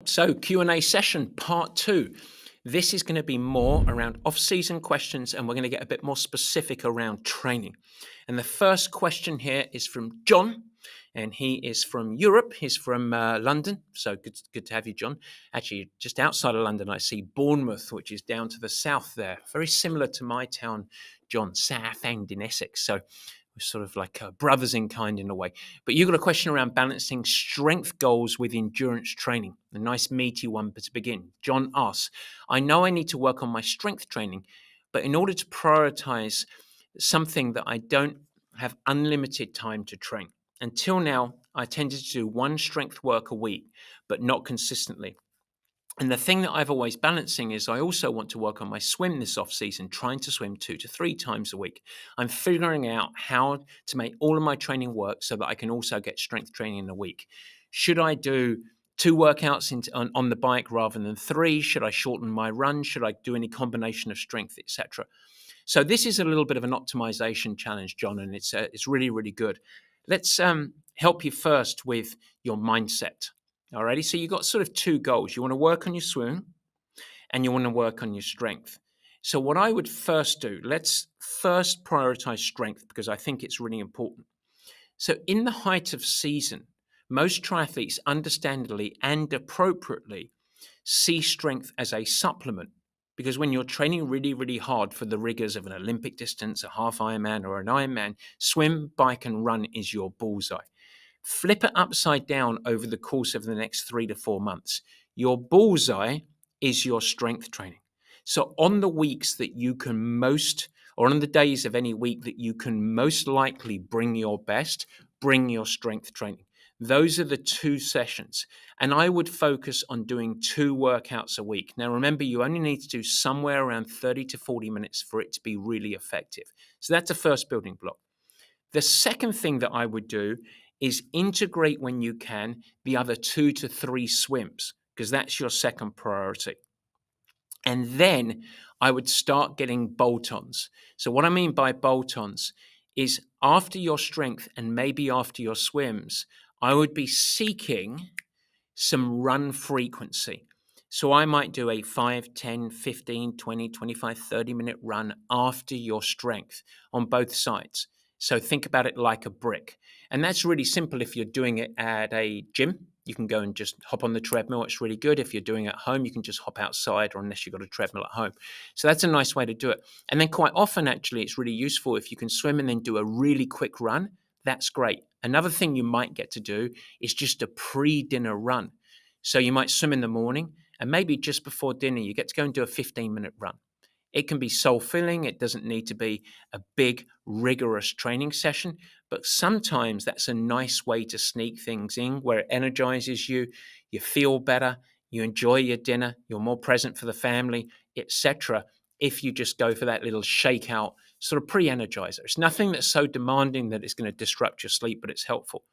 So Q&A session part 2. This is going to be more around off-season questions, and we're going to get a bit more specific around training. And the first question here is from John, and he is from Europe. He's from London, so good to have you, John. Actually, just outside of London, I see Bournemouth, which is down to the south there. Very similar to my town, John, Southend in Essex. So we're sort of like brothers in kind in a way. But you've got a question around balancing strength goals with endurance training. A nice meaty one to begin. John asks, I know I need to work on my strength training, but in order to prioritize something that I don't have unlimited time to train. Until now, I tended to do one strength work a week, but not consistently. And the thing that I've always balancing is I also want to work on my swim this off season, trying to swim 2 to 3 times a week. I'm figuring out how to make all of my training work so that I can also get strength training in a week. Should I do 2 workouts on the bike rather than 3? Should I shorten my run? Should I do any combination of strength, etc.? So this is a little bit of an optimization challenge, John, and it's really, really good. Let's help you first with your mindset. Alrighty, so you've got sort of 2 goals. You want to work on your swim and you want to work on your strength. So what I would first do, let's first prioritize strength because I think it's really important. So in the height of season, most triathletes understandably and appropriately see strength as a supplement because when you're training really, really hard for the rigors of an Olympic distance, a half Ironman or an Ironman, swim, bike and run is your bullseye. Flip it upside down over the course of the next 3 to 4 months. Your bullseye is your strength training. So on the weeks that you can most, or on the days of any week that you can most likely bring your best, bring your strength training. Those are the 2 sessions. And I would focus on doing 2 workouts a week. Now, remember, you only need to do somewhere around 30 to 40 minutes for it to be really effective. So that's the first building block. The second thing that I would do is integrate when you can the other 2 to 3 swims, because that's your second priority. And then I would start getting bolt-ons. So what I mean by bolt-ons is after your strength and maybe after your swims, I would be seeking some run frequency. So I might do a 5, 10, 15, 20, 25, 30-minute run after your strength on both sides. So think about it like a brick. And that's really simple if you're doing it at a gym. You can go and just hop on the treadmill. It's really good. If you're doing it at home, you can just hop outside or unless you've got a treadmill at home. So that's a nice way to do it. And then quite often, actually, it's really useful if you can swim and then do a really quick run. That's great. Another thing you might get to do is just a pre-dinner run. So you might swim in the morning and maybe just before dinner, you get to go and do a 15-minute run. It can be soul-filling. It doesn't need to be a big, rigorous training session, but sometimes that's a nice way to sneak things in where it energizes you, you feel better, you enjoy your dinner, you're more present for the family, etc. if you just go for that little shakeout sort of pre-energizer. It's nothing that's so demanding that it's going to disrupt your sleep, but it's helpful.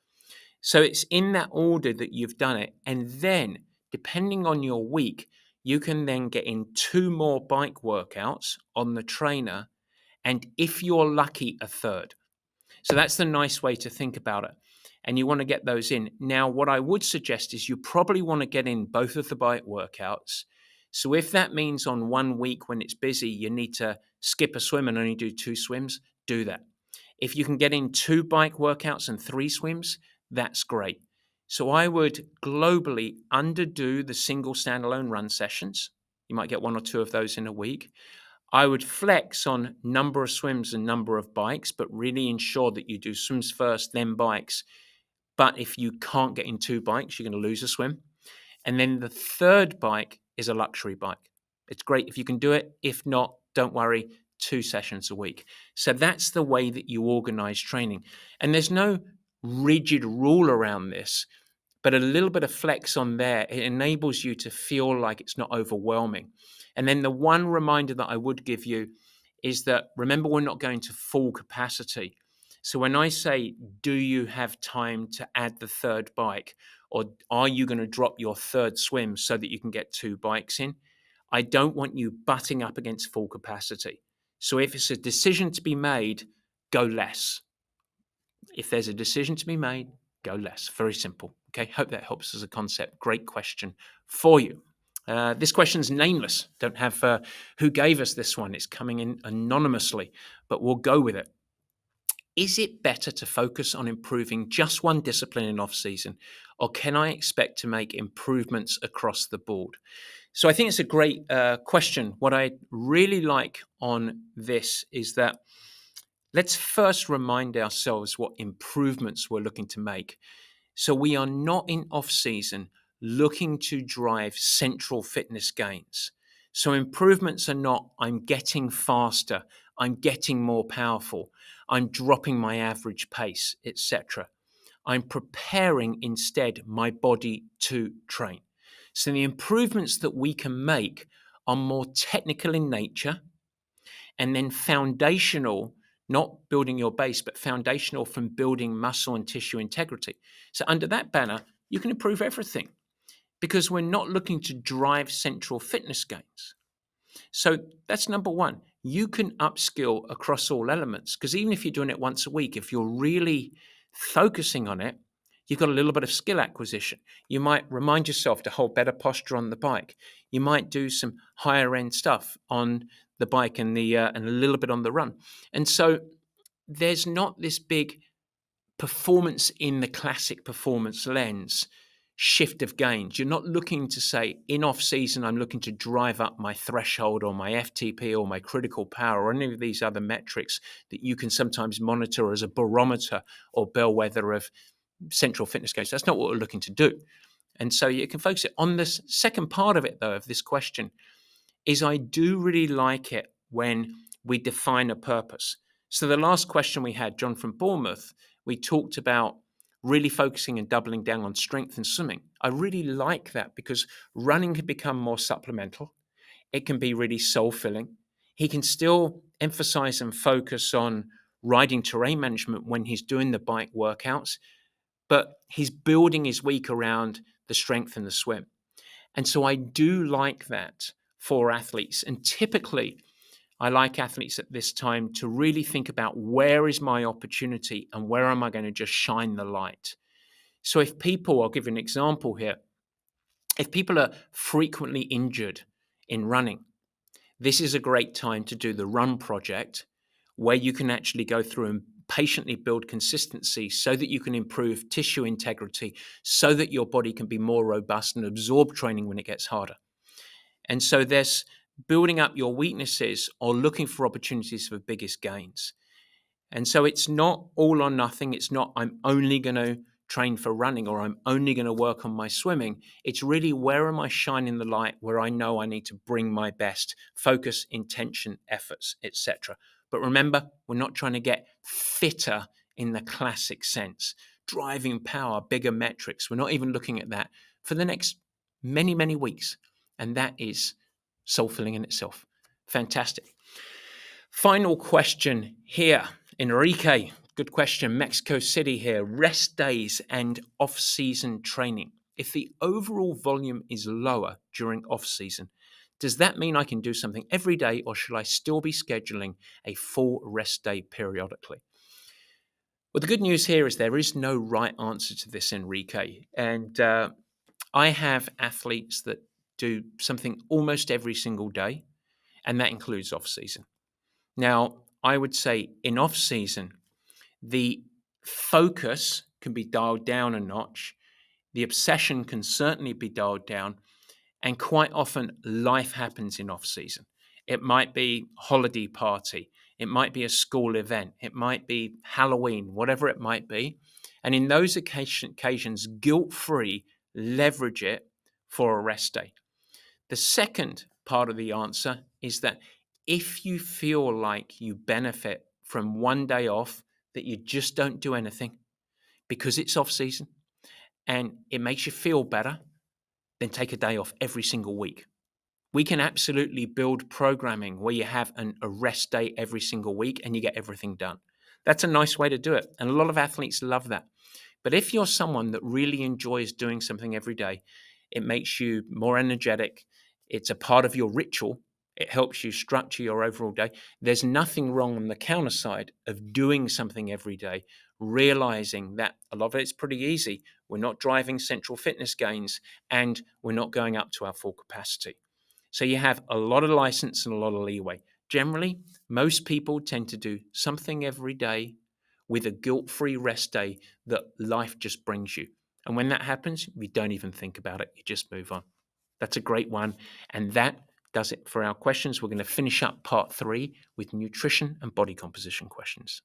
So it's in that order that you've done it. And then, depending on your week, you can then get in 2 more bike workouts on the trainer. And if you're lucky, a third. So that's the nice way to think about it. And you want to get those in. Now, what I would suggest is you probably want to get in both of the bike workouts. So if that means on one week when it's busy, you need to skip a swim and only do 2 swims, do that. If you can get in 2 bike workouts and 3 swims, that's great. So I would globally underdo the single standalone run sessions. You might get 1 or 2 of those in a week. I would flex on number of swims and number of bikes, but really ensure that you do swims first, then bikes. But if you can't get in 2 bikes, you're going to lose a swim. And then the third bike is a luxury bike. It's great if you can do it. If not, don't worry, 2 sessions a week. So that's the way that you organize training. And there's no rigid rule around this, but a little bit of flex on there, it enables you to feel like it's not overwhelming. And then the one reminder that I would give you is that, remember, we're not going to full capacity. So when I say, do you have time to add the third bike, or are you going to drop your third swim so that you can get 2 bikes in? I don't want you butting up against full capacity. So if it's a decision to be made, go less. If there's a decision to be made, go less. Very simple. Okay, hope that helps as a concept. Great question for you. This question's nameless. Don't have who gave us this one. It's coming in anonymously, but we'll go with it. Is it better to focus on improving just one discipline in off season, or can I expect to make improvements across the board? So I think it's a great question. What I really like on this is that let's first remind ourselves what improvements we're looking to make. So we are not in off season looking to drive central fitness gains. So improvements are not, I'm getting faster, I'm getting more powerful, I'm dropping my average pace, etc. I'm preparing instead my body to train. So the improvements that we can make are more technical in nature and then foundational, not building your base, but foundational from building muscle and tissue integrity. So under that banner, you can improve everything because we're not looking to drive central fitness gains. So that's number one. You can upskill across all elements because even if you're doing it once a week, if you're really focusing on it, you've got a little bit of skill acquisition. You might remind yourself to hold better posture on the bike. You might do some higher end stuff on the bike and and a little bit on the run. And so there's not this big performance in the classic performance lens shift of gains. You're not looking to say in off season, I'm looking to drive up my threshold or my FTP or my critical power or any of these other metrics that you can sometimes monitor as a barometer or bellwether of central fitness gains. That's not what we're looking to do. And so you can focus it on this second part of it, though, of this question is I do really like it when we define a purpose. So the last question we had, John from Bournemouth, we talked about really focusing and doubling down on strength and swimming. I really like that because running can become more supplemental. It can be really soul-filling. He can still emphasize and focus on riding terrain management when he's doing the bike workouts, but he's building his week around the strength and the swim. And so I do like that for athletes. And typically, I like athletes at this time to really think about where is my opportunity and where am I going to just shine the light. So if people, I'll give you an example here, if people are frequently injured in running, this is a great time to do the run project where you can actually go through and patiently build consistency so that you can improve tissue integrity so that your body can be more robust and absorb training when it gets harder. And so there's building up your weaknesses or looking for opportunities for biggest gains. And so it's not all or nothing. It's not I'm only going to train for running or I'm only going to work on my swimming. It's really where am I shining the light where I know I need to bring my best focus, intention, efforts, etc. But remember, we're not trying to get fitter in the classic sense, driving power, bigger metrics. We're not even looking at that for the next many, many weeks. And that is soul-filling in itself. Fantastic. Final question here. Enrique, good question. Mexico City here. Rest days and off-season training. If the overall volume is lower during off-season, does that mean I can do something every day or should I still be scheduling a full rest day periodically? Well, the good news here is there is no right answer to this, Enrique. And I have athletes that do something almost every single day, and that includes off-season. Now, I would say in off-season, the focus can be dialed down a notch. The obsession can certainly be dialed down. And quite often, life happens in off-season. It might be holiday party. It might be a school event. It might be Halloween, whatever it might be. And in those occasions, guilt-free, leverage it for a rest day. The second part of the answer is that if you feel like you benefit from one day off, that you just don't do anything because it's off season and it makes you feel better, then take a day off every single week. We can absolutely build programming where you have a rest day every single week and you get everything done. That's a nice way to do it. And a lot of athletes love that. But if you're someone that really enjoys doing something every day, it makes you more energetic. It's a part of your ritual. It helps you structure your overall day. There's nothing wrong on the counter side of doing something every day, realizing that a lot of it's pretty easy we're not driving central fitness gains, and we're not going up to our full capacity. So you have a lot of license and a lot of leeway. Generally, most people tend to do something every day with a guilt-free rest day that life just brings you. And when that happens, you don't even think about it. You just move on. That's a great one. And that does it for our questions. We're going to finish up part 3 with nutrition and body composition questions.